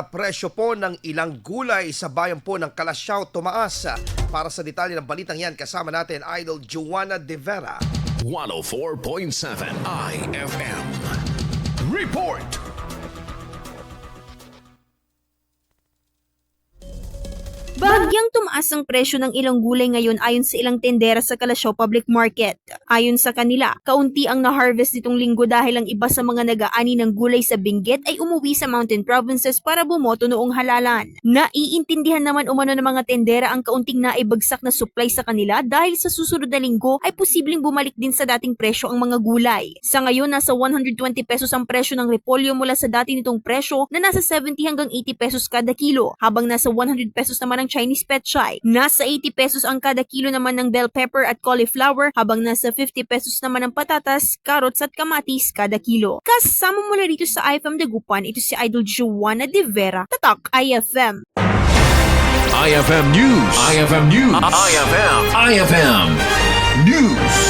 Presyo po ng ilang gulay sa bayan po ng Calasiao, Tumaas. Para sa detalye ng balitang yan, kasama natin Idol Joanna De Vera. 104.7 IFM. Report! Bahagyang tumaas ang presyo ng ilang gulay ngayon ayon sa ilang tindera sa Calasiao Public Market. Ayon sa kanila, kaunti ang na-harvest nitong linggo dahil ang iba sa mga nag-aani ng gulay sa Benguet ay umuwi sa mountain provinces para bumoto noong halalan. Naiintindihan naman umano ng mga tindera ang kaunting na-ibagsak na suplay sa kanila dahil sa susunod na linggo ay posibleng bumalik din sa dating presyo ang mga gulay. Sa ngayon, nasa 120 pesos ang presyo ng repolyo mula sa dati nitong presyo na nasa 70 hanggang 80 pesos kada kilo, habang nasa 100 pesos naman ang Chinese petchay. Nasa 80 pesos ang kada kilo naman ng bell pepper at cauliflower, habang nasa 50 pesos naman ang patatas, carrots at kamatis kada kilo. Kasama mula rito sa IFM Dagupan, ito si Idol Joanna De Vera, Tatak IFM. IFM News. IFM News. IFM News.